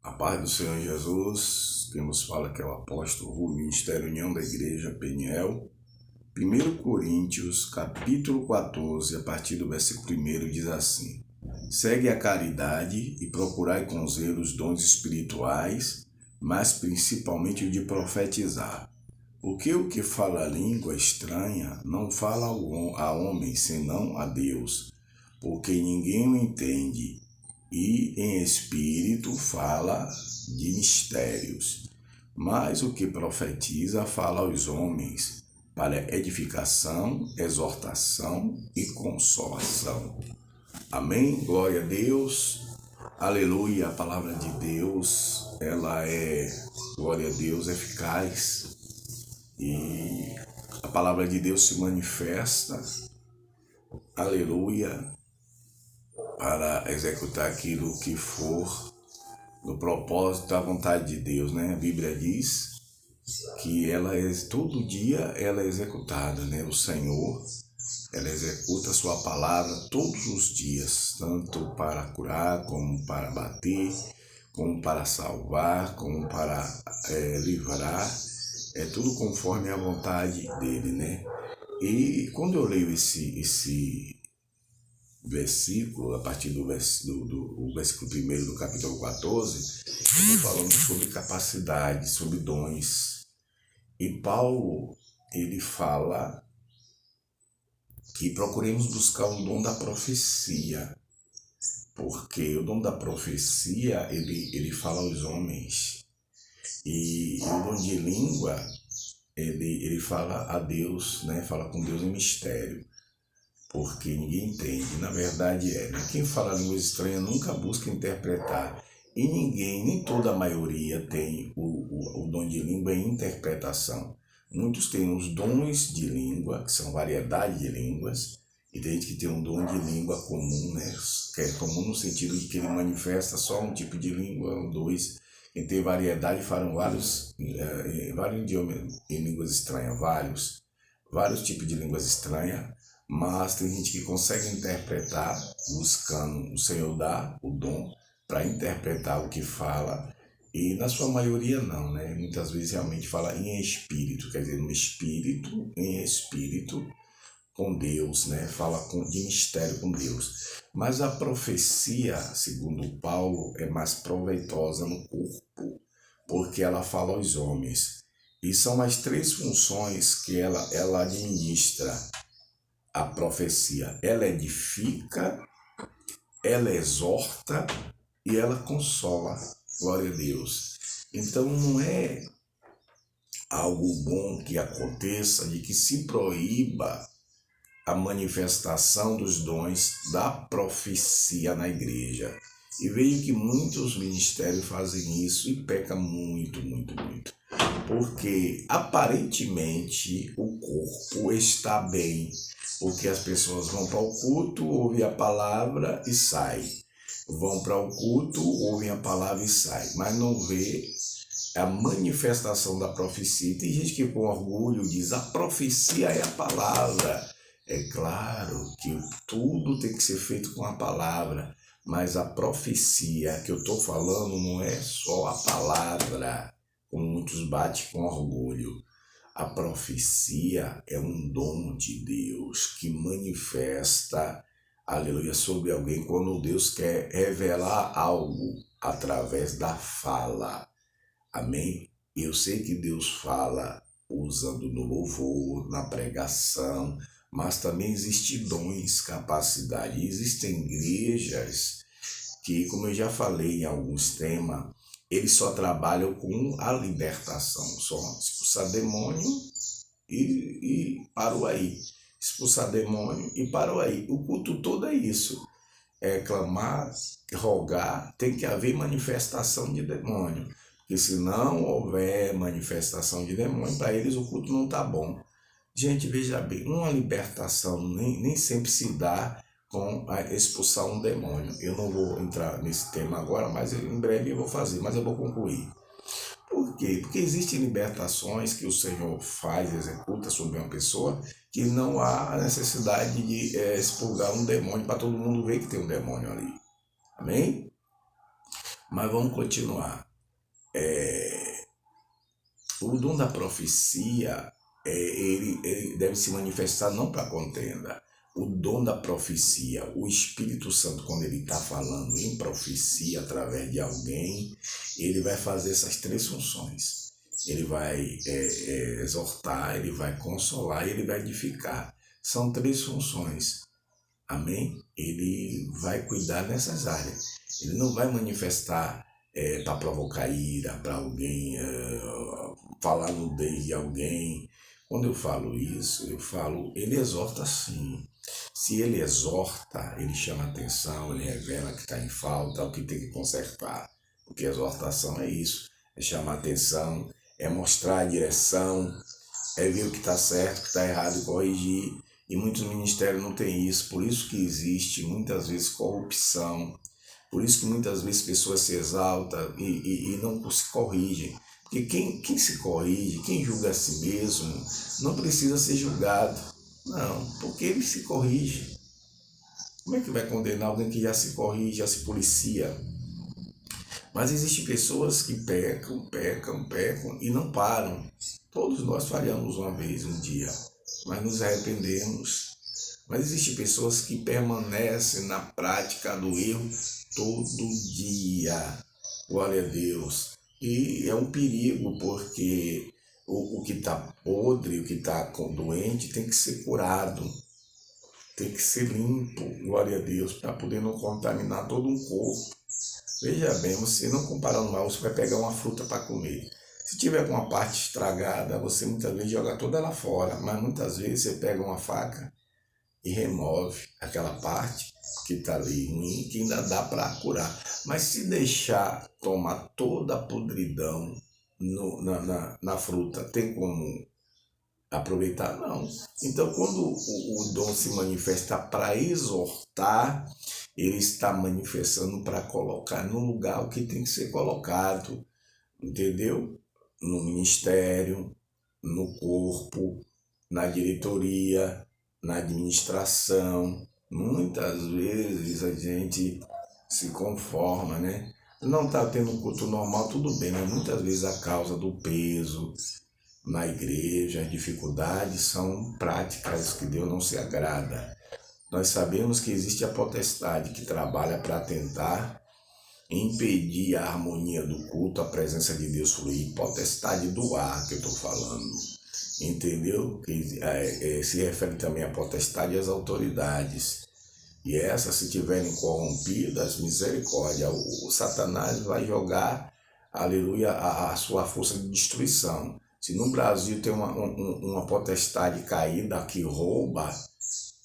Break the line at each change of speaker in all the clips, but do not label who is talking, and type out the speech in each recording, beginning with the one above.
A paz do Senhor Jesus, quem nos fala que é o apóstolo Rui, Ministério União da Igreja Peniel. 1 Coríntios, capítulo 14, a partir do versículo 1, diz assim: Segue a caridade e procurai com zelo os dons espirituais, mas principalmente o de profetizar. Porque o que fala a língua estranha não fala a homem, senão a Deus, porque ninguém o entende, e em espírito fala de mistérios. Mas o que profetiza fala aos homens, para edificação, exortação e consolação. Amém? Glória a Deus. Aleluia. A palavra de Deus, ela é, glória a Deus, eficaz. E a palavra de Deus se manifesta, aleluia, para executar aquilo que for no propósito da vontade de Deus, né? A Bíblia diz que ela é, todo dia ela é executada, né? O Senhor, ela executa a sua palavra todos os dias, tanto para curar, como para bater, como para salvar, como para livrar, é tudo conforme a vontade dele, né? E quando eu leio esse versículo, a partir do versículo 1 do capítulo 14, eu estou falando sobre capacidade, sobre dons. E Paulo, ele fala que procuremos buscar o dom da profecia, porque o dom da profecia, ele fala aos homens. E o dom de língua, ele fala a Deus, né? Fala com Deus em mistério, porque ninguém entende. Na verdade né? Quem fala línguas estranhas nunca busca interpretar. E ninguém, nem toda a maioria tem o dom de língua em interpretação. Muitos têm os dons de língua, que são variedade de línguas, e tem gente que tem um dom de língua comum, né? Que é comum no sentido de que ele manifesta só um tipo de língua, ou dois. Quem tem variedade falam vários idiomas em línguas estranhas, vários tipos de línguas estranhas, mas tem gente que consegue interpretar, buscando o Senhor dar o dom para interpretar o que fala, e na sua maioria não, né? Muitas vezes realmente fala em espírito, quer dizer, no espírito, em espírito, com Deus, né? Fala de mistério com Deus. Mas a profecia, segundo Paulo, é mais proveitosa no corpo, porque ela fala aos homens. E são as três funções que ela administra. A profecia, ela edifica, ela exorta e ela consola. Glória a Deus. Então não é algo bom que aconteça de que se proíba a manifestação dos dons da profecia na igreja. E vejo que muitos ministérios fazem isso e pecam muito, muito, muito. Porque aparentemente o corpo está bem, porque as pessoas vão para o culto, ouvem a palavra e saem. Vão para o culto, ouvem a palavra e saem, mas não vê a manifestação da profecia. Tem gente que com orgulho diz, a profecia é a palavra. É claro que tudo tem que ser feito com a palavra, mas a profecia que eu estou falando não é só a palavra, como muitos batem com orgulho. A profecia é um dom de Deus que manifesta, aleluia, sobre alguém quando Deus quer revelar algo através da fala. Amém? Eu sei que Deus fala usando no louvor, na pregação, mas também existem dons, capacidade. Existem igrejas que, como eu já falei em alguns temas, eles só trabalham com a libertação, só expulsar demônio e parou aí. Expulsar demônio e parou aí. O culto todo é isso. É clamar, rogar, tem que haver manifestação de demônio. Porque se não houver manifestação de demônio, para eles o culto não está bom. Gente, veja bem, uma libertação nem sempre se dá com a expulsar um demônio. Eu não vou entrar nesse tema agora, mas em breve eu vou fazer, mas eu vou concluir. Por quê? Porque existem libertações que o Senhor faz, executa sobre uma pessoa, que não há a necessidade de expurgar um demônio para todo mundo ver que tem um demônio ali. Amém? Mas vamos continuar. O dom da profecia, ele deve se manifestar não para contenda. O dom da profecia, o Espírito Santo, quando ele está falando em profecia através de alguém, ele vai fazer essas três funções. Ele vai exortar, ele vai consolar e ele vai edificar. São três funções. Amém? Ele vai cuidar nessas áreas. Ele não vai manifestar para provocar ira, para alguém, falar nudez de alguém. Quando eu falo isso, ele exorta sim. Se ele exorta, ele chama atenção, ele revela que está em falta, o que tem que consertar. Porque exortação é isso, é chamar atenção, é mostrar a direção, é ver o que está certo, o que está errado e corrigir. E muitos ministérios não têm isso, por isso que existe muitas vezes corrupção, por isso que muitas vezes pessoas se exaltam e não se corrigem. Porque quem se corrige, quem julga a si mesmo, não precisa ser julgado. Não, porque ele se corrige. Como é que vai condenar alguém que já se corrige, já se policia? Mas existem pessoas que pecam e não param. Todos nós falhamos uma vez, um dia, mas nos arrependemos. Mas existem pessoas que permanecem na prática do erro todo dia. Glória a Deus. E é um perigo, porque o que está podre, o que está doente, tem que ser curado, tem que ser limpo, glória a Deus, para poder não contaminar todo um corpo. Veja bem, você não comparando mal, você vai pegar uma fruta para comer. Se tiver com uma parte estragada, você muitas vezes joga toda ela fora, mas muitas vezes você pega uma faca e remove aquela parte que está ali ruim, que ainda dá para curar. Mas se deixar tomar toda a podridão na fruta, tem como aproveitar? Não. Então, quando o dom se manifesta para exortar, ele está manifestando para colocar no lugar o que tem que ser colocado, entendeu? No ministério, no corpo, na diretoria, na administração. Muitas vezes a gente se conforma, né? Não está tendo um culto normal, tudo bem, mas muitas vezes a causa do peso na igreja, as dificuldades são práticas que Deus não se agrada. Nós sabemos que existe a potestade que trabalha para tentar impedir a harmonia do culto, a presença de Deus fluir, potestade do ar que eu estou falando, entendeu? Que se refere também à potestade e às autoridades. E essas, se tiverem corrompidas, misericórdia, o Satanás vai jogar, aleluia, a sua força de destruição. Se no Brasil tem uma potestade caída que rouba,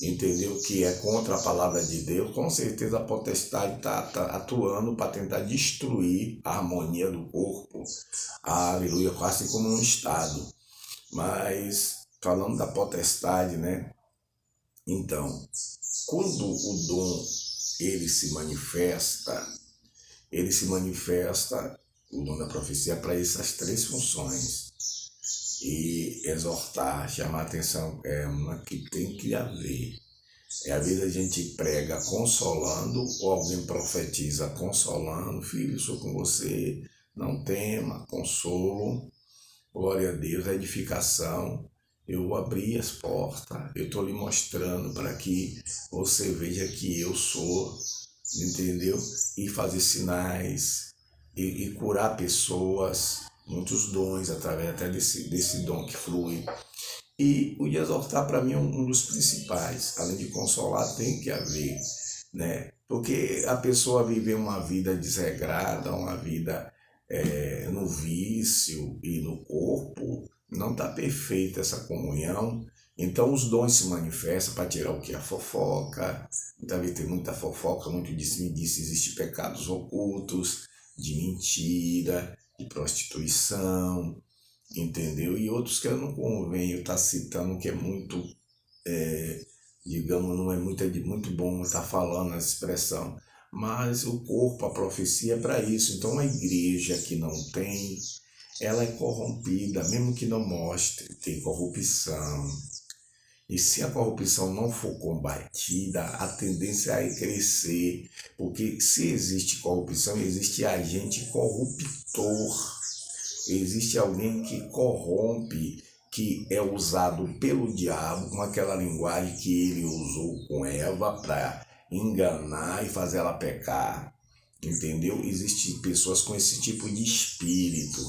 entendeu? Que é contra a palavra de Deus, com certeza a potestade está atuando para tentar destruir a harmonia do corpo, aleluia, quase como um estado. Mas, falando da potestade, né? Então, quando o dom, ele se manifesta, o dom da profecia, para essas três funções. E exortar, chamar a atenção, é uma que tem que haver. Às vezes a gente prega consolando, ou alguém profetiza consolando, filho, sou com você, não tema, consolo, glória a Deus, a edificação. Eu vou abrir as portas, eu estou lhe mostrando para que você veja que eu sou, entendeu? E fazer sinais, e curar pessoas, muitos dons, através até desse dom que flui. E o de exortar, para mim, é um dos principais. Além de consolar, tem que haver, né? Porque a pessoa viver uma vida desregrada, uma vida no vício e no corpo, não está perfeita essa comunhão. Então os dons se manifestam para tirar o que? A fofoca. Muitas vezes tem muita fofoca, muito disse-me-disse, existem pecados ocultos, de mentira, de prostituição, entendeu? E outros que eu não convenho estar citando, que é muito, digamos, não é muito bom estar falando essa expressão. Mas o corpo, a profecia é para isso. Então a igreja que não tem, ela é corrompida, mesmo que não mostre, tem corrupção. E se a corrupção não for combatida, a tendência é crescer, porque se existe corrupção, existe agente corruptor, existe alguém que corrompe, que é usado pelo diabo com aquela linguagem que ele usou com Eva para enganar e fazer ela pecar, entendeu? Existem pessoas com esse tipo de espírito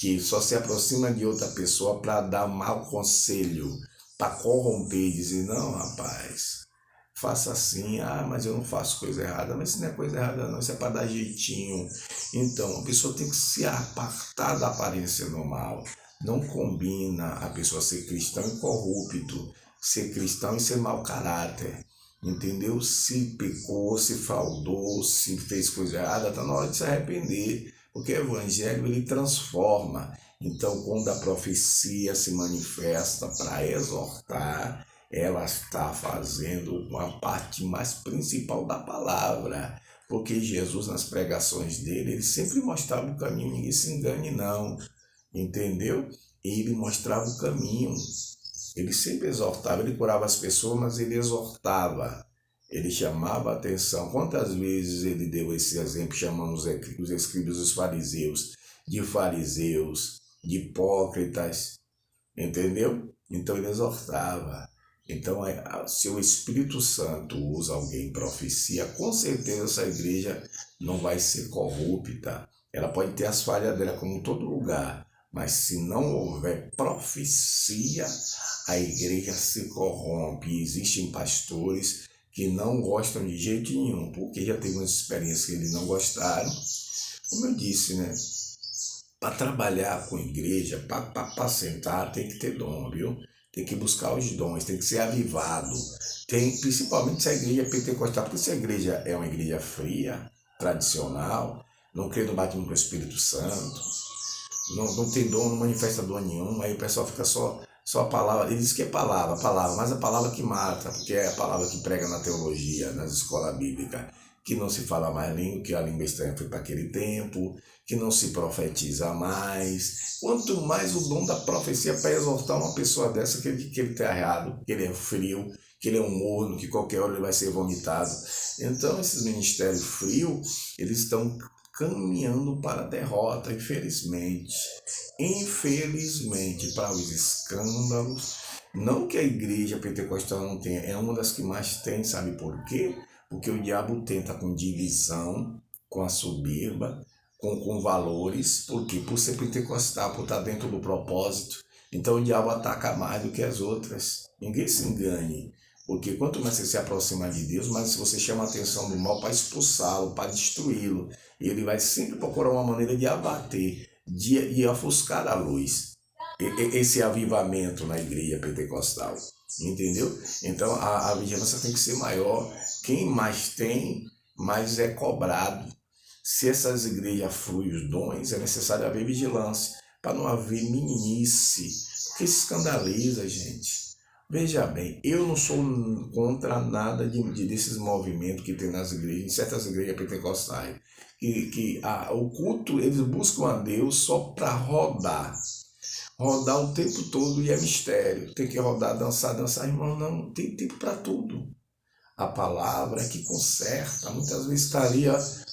que só se aproxima de outra pessoa para dar mau conselho, para corromper e dizer, não, rapaz, faça assim, mas eu não faço coisa errada, mas isso não é coisa errada não, isso é para dar jeitinho. Então, a pessoa tem que se apartar da aparência normal. Não combina a pessoa ser cristão e corrupto, ser cristão e ser mau caráter, entendeu? Se pecou, se fraudou, se fez coisa errada, está na hora de se arrepender, porque o evangelho ele transforma. Então, quando a profecia se manifesta para exortar, ela está fazendo uma parte mais principal da palavra, porque Jesus nas pregações dele, ele sempre mostrava o caminho, ninguém se engane não, entendeu? Ele mostrava o caminho, ele sempre exortava, ele curava as pessoas, mas ele exortava, ele chamava a atenção. Quantas vezes ele deu esse exemplo, chamando os escribas dos fariseus, de hipócritas, entendeu? Então ele exortava. Então, se o Espírito Santo usa alguém em profecia, com certeza essa igreja não vai ser corrupta. Ela pode ter as falhas dela como em todo lugar, mas se não houver profecia, a igreja se corrompe. E existem pastores que não gostam de jeito nenhum, porque já teve umas experiências que eles não gostaram. Como eu disse, né? Para trabalhar com igreja, para sentar, tem que ter dom, viu? Tem que buscar os dons, tem que ser avivado. Principalmente se a igreja é pentecostal, porque se a igreja é uma igreja fria, tradicional, não crê no batismo com o Espírito Santo, não tem dom, não manifesta dom nenhum, aí o pessoal fica só a palavra. Ele diz que é palavra, mas a palavra que mata, porque é a palavra que prega na teologia, nas escolas bíblicas, que não se fala mais língua, que a língua estranha foi para aquele tempo, que não se profetiza mais. Quanto mais o dom da profecia para exortar uma pessoa dessa, que ele está errado, que ele é frio, que ele é um morno, que qualquer hora ele vai ser vomitado. Então, esses ministérios frios, eles estão caminhando para a derrota, infelizmente. Infelizmente, para os escândalos. Não que a igreja pentecostal não tenha, é uma das que mais tem, sabe por quê? Porque o diabo tenta com divisão, com a soberba, com valores, porque por ser pentecostal, por estar dentro do propósito, então o diabo ataca mais do que as outras. Ninguém se engane, porque quanto mais você se aproxima de Deus, mais você chama a atenção do mal para expulsá-lo, para destruí-lo, e ele vai sempre procurar uma maneira de abater, de ofuscar a luz, esse avivamento na igreja pentecostal, entendeu? Então a vigilância tem que ser maior. Quem mais tem, mais é cobrado. Se essas igrejas fluem os dons, é necessário haver vigilância, para não haver meninice, porque escandaliza, gente. Veja bem, eu não sou contra nada desses movimentos que tem nas igrejas, em certas igrejas pentecostais, o culto, eles buscam a Deus só para rodar o tempo todo, e é mistério. Tem que rodar, dançar, irmão, não, tem tempo para tudo. A palavra é que conserta, muitas vezes está ali,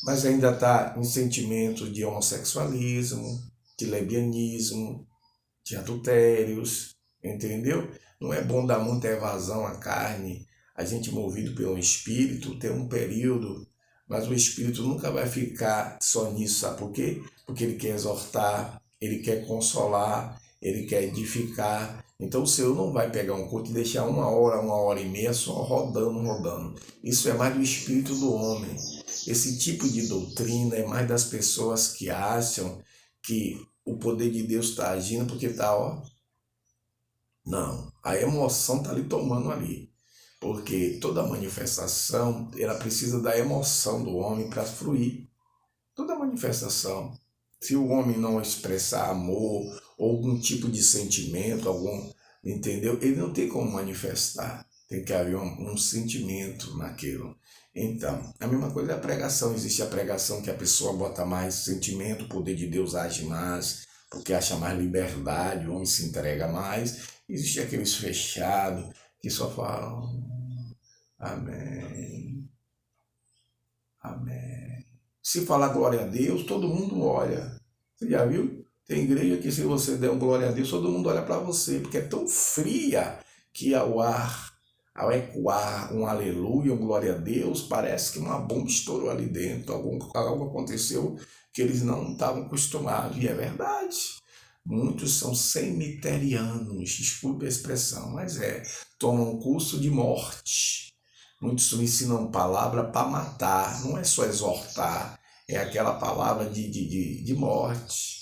mas ainda está em sentimentos de homossexualismo, de lesbianismo, de adultérios, entendeu? Não é bom dar muita evasão à carne. A gente movido pelo Espírito tem um período, mas o Espírito nunca vai ficar só nisso, sabe por quê? Porque ele quer exortar, ele quer consolar, ele quer edificar. Então o Senhor não vai pegar um culto e deixar 1 hora, 1 hora e meia só rodando. Isso é mais do espírito do homem. Esse tipo de doutrina é mais das pessoas que acham que o poder de Deus está agindo porque está, Não, a emoção está ali tomando ali. Porque toda manifestação, ela precisa da emoção do homem para fluir. Toda manifestação. Se o homem não expressar amor, ou algum tipo de sentimento, entendeu? Ele não tem como manifestar. Tem que haver um sentimento naquilo. Então, a mesma coisa é a pregação. Existe a pregação que a pessoa bota mais sentimento, o poder de Deus age mais, porque acha mais liberdade, o homem se entrega mais. Existe aqueles fechados, que só falam amém, amém. Se falar glória a Deus, todo mundo olha. Você já viu? Tem igreja que se você der um glória a Deus, todo mundo olha para você, porque é tão fria que ao ecoar um aleluia, um glória a Deus, parece que uma bomba estourou ali dentro, algo aconteceu que eles não estavam acostumados, e é verdade. Muitos são cemiterianos, desculpe a expressão, mas tomam curso de morte. Muitos ensinam palavra para matar, não é só exortar, é aquela palavra de morte.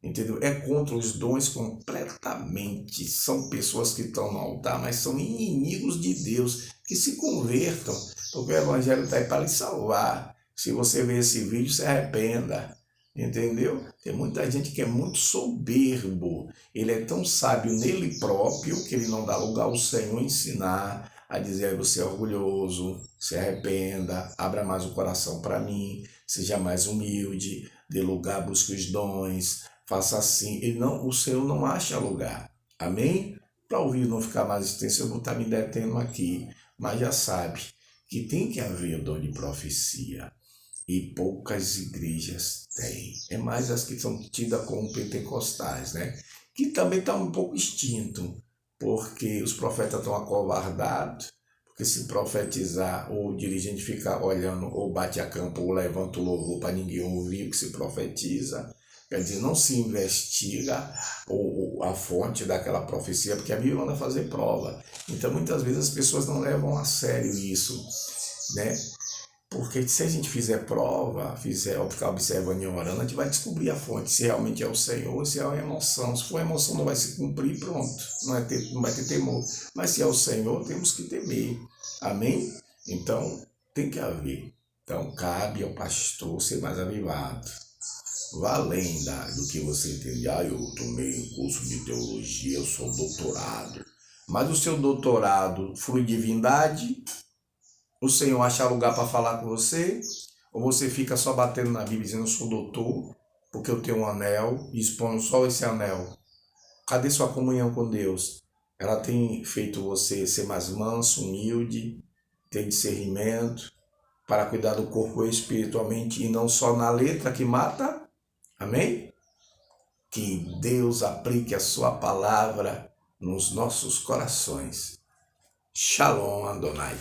Entendeu? É contra os dons completamente. São pessoas que estão no altar, mas são inimigos de Deus, que se convertam, porque o Evangelho está aí para lhe salvar. Se você ver esse vídeo, se arrependa. Entendeu? Tem muita gente que é muito soberbo. Ele é tão sábio nele próprio que ele não dá lugar ao Senhor ensinar a dizer: você é orgulhoso, se arrependa, abra mais o coração para mim, seja mais humilde, dê lugar, busque os dons, faça assim. O Senhor não acha lugar. Amém? Para ouvir não ficar mais extenso, eu vou estar me detendo aqui, mas já sabe que tem que haver dom de profecia. E poucas igrejas têm. É mais as que são tidas como pentecostais, né? Que também está um pouco extinto, porque os profetas estão acovardados, porque se profetizar, ou o dirigente fica olhando, ou bate a campo, ou levanta o louvor para ninguém ouvir o que se profetiza. Quer dizer, não se investiga a fonte daquela profecia, porque a Bíblia manda fazer prova. Então, muitas vezes as pessoas não levam a sério isso, né? Porque se a gente fizer prova, ficar observando e orando, a gente vai descobrir a fonte, se realmente é o Senhor, se é uma emoção. Se for emoção, não vai se cumprir, pronto, não vai ter temor. Mas se é o Senhor, temos que temer. Amém? Então, tem que haver. Então, cabe ao pastor ser mais avivado. Vá além do que você entende. Eu tomei um curso de teologia, eu sou doutorado. Mas o seu doutorado flui divindade? O Senhor acha lugar para falar com você? Ou você fica só batendo na Bíblia dizendo: eu sou doutor, porque eu tenho um anel e expondo só esse anel? Cadê sua comunhão com Deus? Ela tem feito você ser mais manso, humilde, ter discernimento para cuidar do corpo espiritualmente e não só na letra que mata? Amém? Que Deus aplique a sua palavra nos nossos corações. Shalom, Adonai.